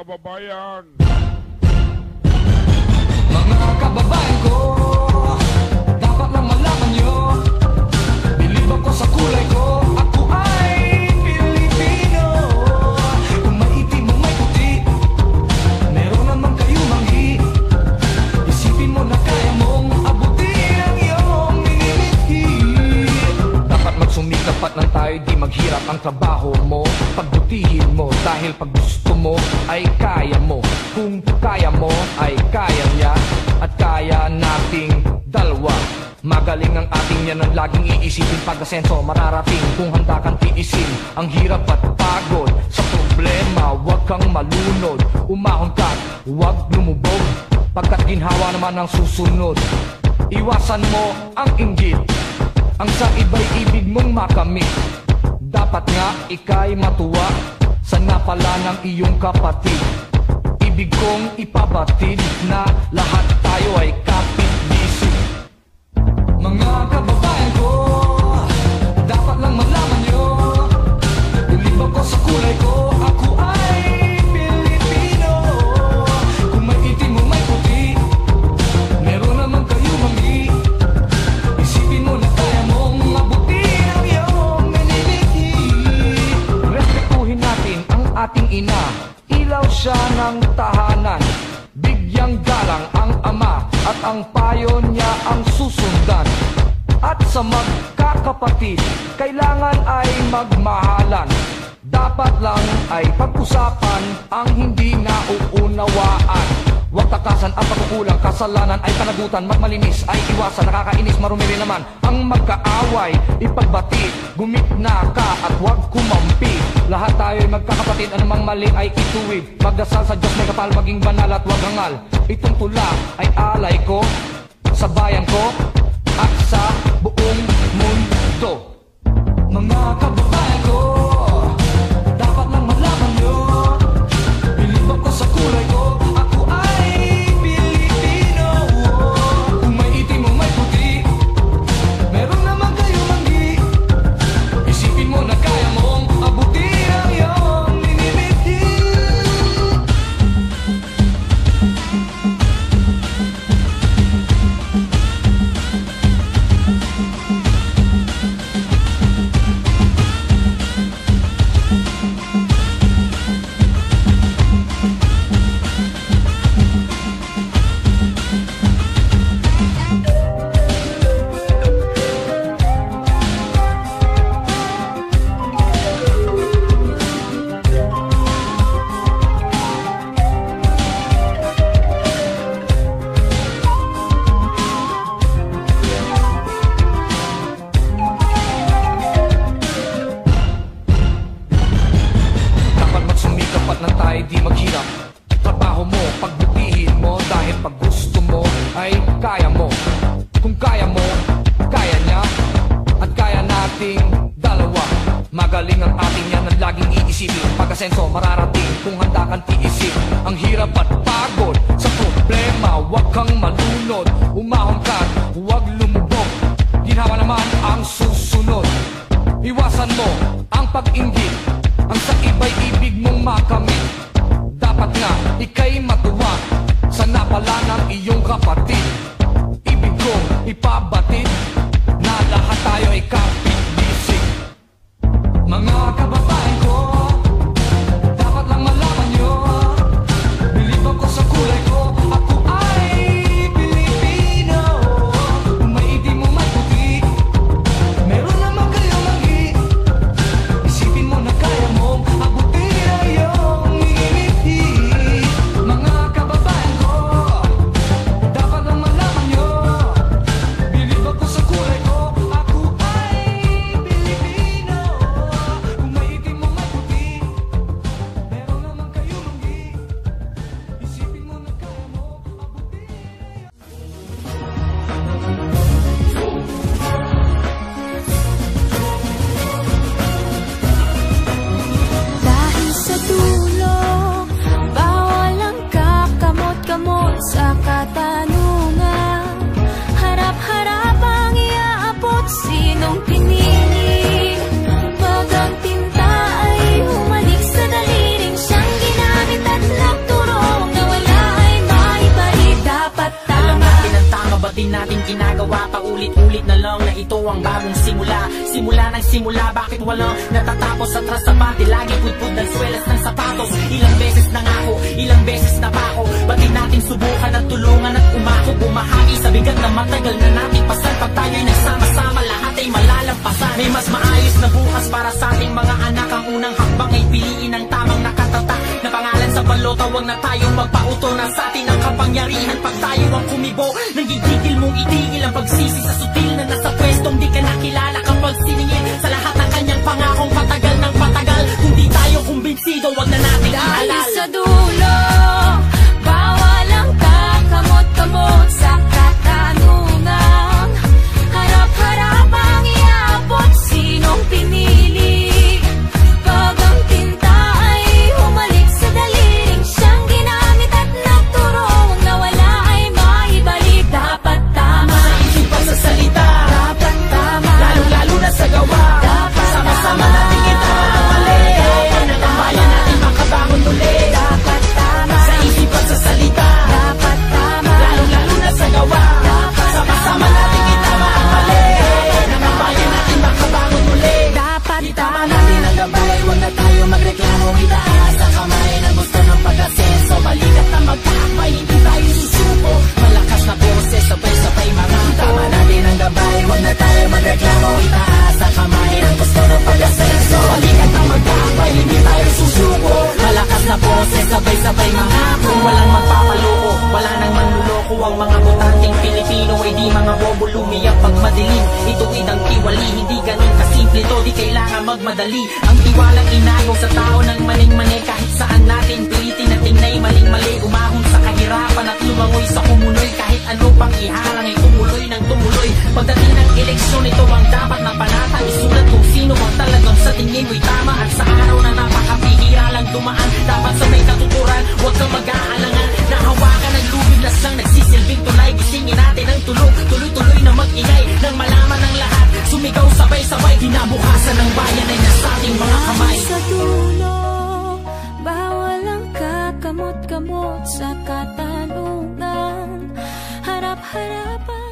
kababayan. Mga kababayan ko, dapat lang malaman nyo, bilib ako sa kulay ko, ako ay Pilipino. Kung maitim o may puti, meron naman kayo manghi. Isipin mo na kaya mong abutin ang iyong minimithi. Dapat magsumikap at nang tayo di maghirap ang trabaho mo. Pagbutihin mo dahil pag gusto mo ay kaya mo. Kung kaya mo ay kaya niya at kaya nating dalawa. Magaling ang ating yan ang laging iisipin. Pag-asenso mararating kung handa kang tiisin ang hirap at pagod sa problema. Huwag kang malunod, umahon ka, huwag lumubog, pagkat ginhawa naman ang susunod. Iwasan mo ang inggit, ang sa iba'y ibig mong makamit. Dapat nga ika'y matuwa sa napala ng iyong kapatid. Ibig kong ipabatid na lahat tayo ay kapit-bisig. Mga kababayan ko, dapat lang malaman nyo, bilib ako sa kulay ko, ako ay Pilipino. Kung may itim o may puti, meron naman kayo manghi. Isipin mo na kaya mong abutin ang iyong minimithi. Respektuhin natin ang ating ina, ilaw siya ng tahanan. Bigyang galang ang ama at ang payo niya ang susundan. At sa magkakapatid, kailangan ay magmahalan. Dapat lang ay pag-usapan ang hindi nauunawaan. Huwag takasan ang pagkukulang, kasalanan ay panagutan. Magmalinis ay iwasan, nakakainis, marumi rin naman ang magkaaway. Ipagbati, gumitna ka at huwag kumampi. Lahat tayo ay magkakapatid, anumang mali ay ituwid. Magdasal sa Diyos, may kapal, maging banal at huwag hangal. Itong tula ay alay ko sa bayan ko at sa buong mundo. Mga kababayan ko, dapat lang malaman nyo, bilib ako sa kulay ko, ako ay Pilipino. Kung may itim o may puti, meron naman kayo manghi. Isipin mo na kaya mong abutin ang iyong minimithi. Dapat magsumikap at nang tayo di maghirap. Trabaho mo, pagbutihin mo, dahil pag gusto mo ay kaya mo. Kung kaya mo, kaya niya at kaya nating dalawa. Magaling ang ating yan ang laging iisipin. Pag-asenso mararating kung handa kang tiisin ang hirap at pagod sa problema. Huwag kang malunod, umahon ka, huwag lumubog, ginhawa naman ang susunod. Iwasan mo ang pag-inggit, ang sa iba'y ibig mong makamit. Dapat nga ika'y matuwa sa napala ng iyong kapatid. Ibig kong ipabatid na lahat tayo ay kapit-bisig. Mga kababayan ko, dapat lang malaman nyo, bilib ako sa kulay ko, ako ay Pilipino. Kung may itim o may puti, meron naman kayo manghi. Isipin mo na kaya mong abutin ang iyong minimithi. Mga kababayan ko, dapat lang ang bagong simula. Simula ng simula, bakit walang natatapos? Atras sa bati, lagi pudpud ng swelas ng sapatos. Ilang beses na nga ako, ilang beses na pa ako. Ba't di natin subukan at tulungan at umako? Bumahagi sa bigat na matagal na natin pasan. Pag tayo'y nagsama-sama, lahat ay malalampasan. May mas maayos na bukas para sa ating mga anak. Ang unang hakbang ay piliin ang tamang nakatatak na pangalan sa balota. Huwag na tayong magpautol na sa atin ang kapangyarihan. Pag tayo ang kumibo, nanggigigil mong itigil ang pagsisi sa sutil na nasa pwestong di ka nakilala. Kapag siningin sa lahat ng kanyang pangakong patagal ng patagal, kung di tayo kumbinsido, wag na natin ialal. Dahil sa dulo, bawal ang kakamot-kamot sa katanungan. Harap-harap ang iabot, sinong pinili? Pag ang tinta ay humalik sa daliling siyang ginamit at nagturong na wala ay maibalik. Dapat tama sa isip at sa salita, dapat tama, lalo-lalo na sa gawa. dapat Sama-sama tama, natin kita ang mali, ng bayan natin makabangon muli. dapat tama, Sa isip at sa salita, dapat tama, lalo-lalo na sa gawa. Sama-sama natin kita ang mali, ng bayan natin makabangon muli. dapat Itama natin ang gabay, huwag na tayo magreklamo. Itaas ang kamay ng gusto ng pag-asenso. Balikat na magkakapay, hindi tayo susuko. Malakas na boses, sabay-sabay mga itama natin ang gabay, huwag na tayo magreklamo. Itaas ang kamay ng gusto ng pag-asenso. Balikat na magkakapay, hindi tayo susuko. Malakas na boses, sabay-sabay mga kung walang magpapaloko, wala nang manluloko. Ang mga botanteng Pilipino ay di mga bobo lumiyak pag madilim. Ituwid ang tiwali, hindi ganun kasimple to, di kailangan magmadali. Ang tiwalang inagaw sa tao ng maling-mani. Kahit saan natin pilitin na tingnay maling-mali. Umahon sa kahirapan at lumangoy sa kumunoy. Kahit ano pang iharang ay tumuloy ng tumuloy. Pagdating ng eleksyon, ito ang dapat na panatang. Isulat kung sino ang talagang sa tingin mo'y tama. At sa araw na napakapihira lang dumaan, dapat sa may katuturan, huwag kang mag-aalangan. Nahawakan ng lubid na sang nagsisilbing tulay. Gisingin natin ang tulog, tuloy-tuloy na mag-ingay. Nang malaman ng lahat, sumigaw sabay-sabay. Kinabukasan ng bayan ay nasa ating mga kamay. sa dulo, bawal ang kakamot-kamot sa katanungan. Harap-harap ang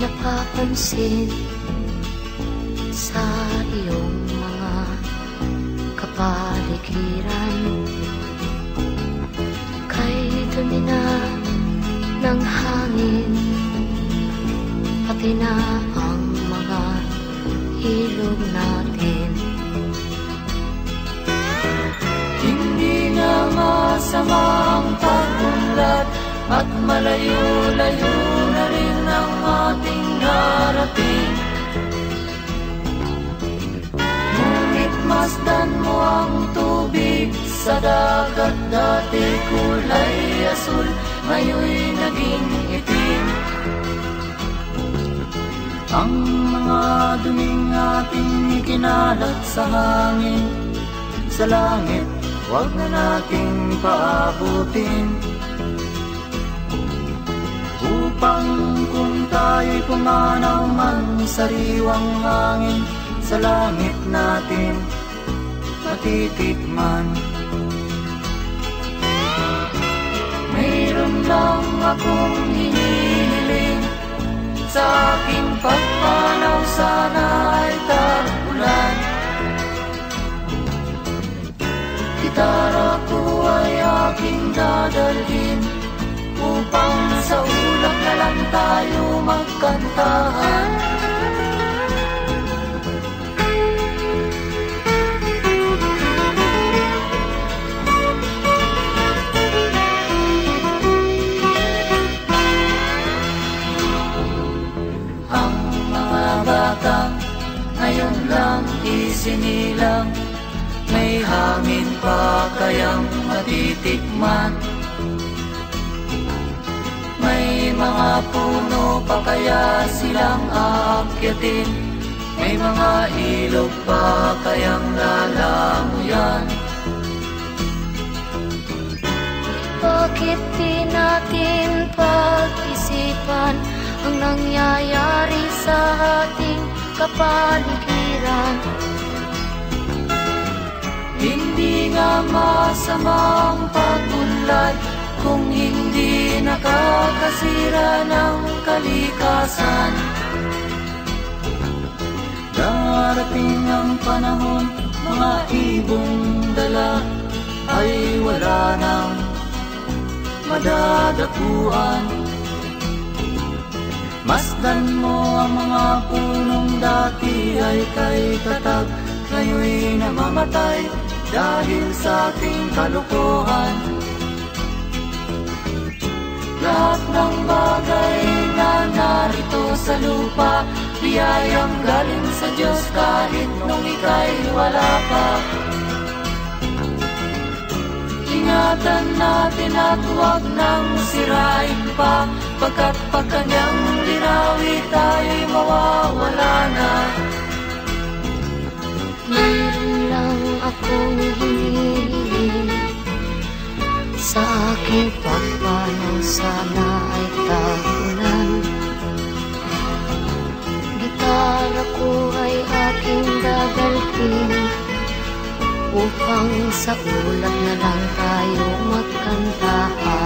napapansin sa iyong mga kapaligiran. Kay dumi na ng hangin, pati na ang mga ilog natin. Hindi na masama ang pag-unlad at malayo-layo na rin ang ating narating. Ngunit masdan mo ang tubig sa dagat, dati kulay asul, ngayon'y naging itim. Ang mga duming ating ikinalat sa hangin, sa langit, huwag na nating paabutin. Upang kung tayo'y pumanaw man sa sariwang hangin, sa langit natin matitikman. Mayroon lang akong hinihiling, sa aking pagpanaw sana ay tag-ulan. Gitara ko ay aking dadalhin, upang sa ulap na lang tayo magkantahan. May hangin pa kayang matitikman? May mga puno pa kaya silang aakyatin? May mga ilog pa kayang lalamuyan? Bakit di natin pag-isipan ang nangyayari sa ating kapaligiran? Hindi nga masamang pagunlad kung hindi nakakasira ng kalikasan. Darating ang panahon, mga ibong dala ay wala nang madadapuan. Masdan mo ang mga punong dati ay kay tatag, ngayon'y namamatay dahil sa ating kalukuhan. Lahat ng bagay na narito sa lupa, biyayang galing sa Diyos kahit nung ika'y wala pa. Ingatan natin at huwag nang sirain pa, pagkat pag kanyang linawi tayo'y mawawala na. Meron lang akong hinihiling, sa aking pagpanaw sana ay tagunan. Gitara ko ay aking dadalhin, upang sa ulap na lang tayo magkantahan.